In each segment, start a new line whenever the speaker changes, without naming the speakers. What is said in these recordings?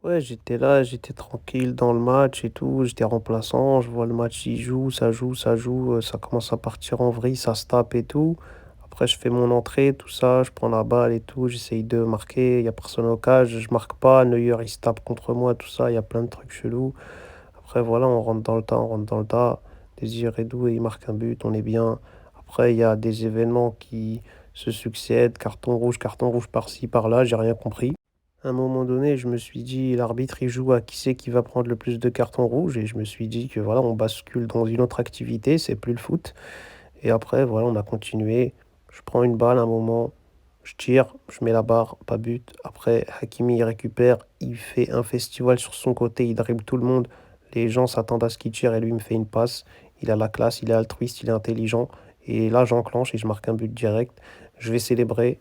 Ouais, j'étais là, j'étais tranquille dans le match et tout, j'étais remplaçant, je vois le match, il joue, ça joue, ça commence à partir en vrille, ça se tape et tout. Après, je fais mon entrée, tout ça, je prends la balle et tout, j'essaye de marquer, il y a personne au cage, je marque pas, Neuer il se tape contre moi, tout ça, il y a plein de trucs chelous. Après, voilà, on rentre dans le tas, on rentre dans le tas. Désiré Doué, il marque un but, on est bien. Après, il y a des événements qui se succèdent, carton rouge par-ci, par-là, j'ai rien compris. À un moment donné, je me suis dit, l'arbitre, il joue à qui c'est qui va prendre le plus de cartons rouges, et je me suis dit que voilà, on bascule dans une autre activité, c'est plus le foot. Et après, voilà, on a continué. Je prends une balle à un moment, je tire, je mets la barre, pas but. Après, Hakimi, il récupère, il fait un festival sur son côté, il dribble tout le monde. Les gens s'attendent à ce qu'il tire et lui il me fait une passe. Il a la classe, il est altruiste, il est intelligent. Et là, j'enclenche et je marque un but direct. Je vais célébrer.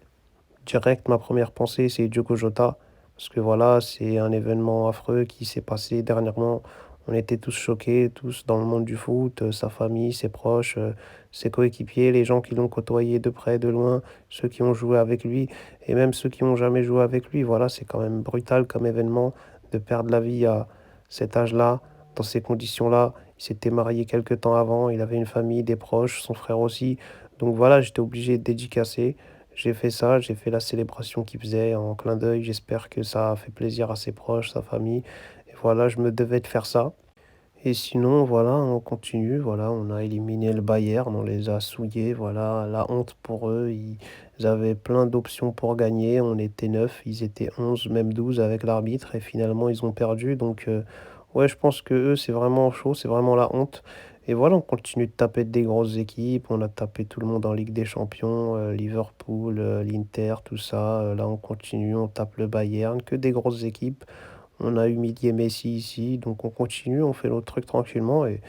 Direct, ma première pensée, c'est Diogo Jota. Parce que voilà, c'est un événement affreux qui s'est passé dernièrement. On était tous choqués, tous dans le monde du foot, sa famille, ses proches, ses coéquipiers, les gens qui l'ont côtoyé de près, de loin, ceux qui ont joué avec lui, et même ceux qui n'ont jamais joué avec lui. Voilà, c'est quand même brutal comme événement de perdre la vie à cet âge-là, dans ces conditions-là. Il s'était marié quelque temps avant, il avait une famille, des proches, son frère aussi. Donc voilà, j'étais obligé de dédicacer. J'ai fait ça, j'ai fait la célébration qu'il faisait en clin d'œil. J'espère que ça a fait plaisir à ses proches, sa famille. Et voilà, je me devais de faire ça. Et sinon, voilà, on continue. Voilà, on a éliminé le Bayern, on les a souillés. Voilà, la honte pour eux. Ils avaient plein d'options pour gagner. On était 9, ils étaient 11, même 12 avec l'arbitre. Et finalement, ils ont perdu. Donc, ouais, je pense que eux, c'est vraiment chaud, c'est vraiment la honte. Et voilà, on continue de taper des grosses équipes. On a tapé tout le monde en Ligue des Champions, Liverpool, l'Inter, tout ça. Là, on continue, on tape le Bayern, que des grosses équipes. On a humilié Messi ici, donc on continue, on fait notre truc tranquillement. Et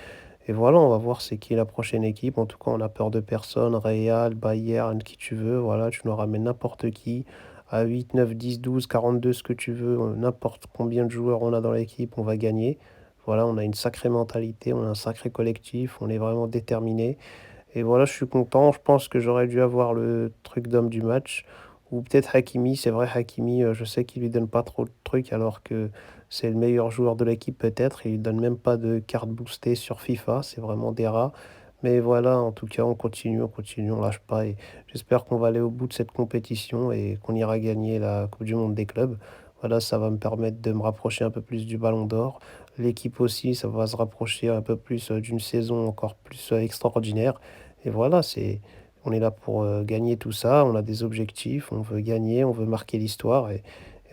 voilà, on va voir c'est qui la prochaine équipe. En tout cas, on n'a peur de personne. Real, Bayern, qui tu veux. Voilà, tu nous ramènes n'importe qui. À 8, 9, 10, 12, 42, ce que tu veux. N'importe combien de joueurs on a dans l'équipe, on va gagner. Voilà, on a une sacrée mentalité, on a un sacré collectif, on est vraiment déterminé. Et voilà, je suis content. Je pense que j'aurais dû avoir le truc d'homme du match. Ou peut-être Hakimi. C'est vrai, Hakimi, je sais qu'il lui donne pas trop de trucs alors que c'est le meilleur joueur de l'équipe peut-être. Il donne même pas de carte boostée sur FIFA. C'est vraiment des rats. Mais voilà, en tout cas, on continue, on lâche pas. Et j'espère qu'on va aller au bout de cette compétition et qu'on ira gagner la Coupe du Monde des clubs. Voilà, ça va me permettre de me rapprocher un peu plus du Ballon d'Or. L'équipe aussi, ça va se rapprocher un peu plus d'une saison encore plus extraordinaire. Et voilà, on est là pour gagner tout ça. On a des objectifs, on veut gagner, on veut marquer l'histoire. Et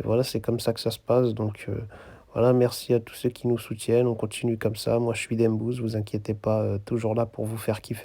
voilà, c'est comme ça que ça se passe. Donc voilà, merci à tous ceux qui nous soutiennent. On continue comme ça. Moi, je suis Dembouz, vous inquiétez pas, toujours là pour vous faire kiffer.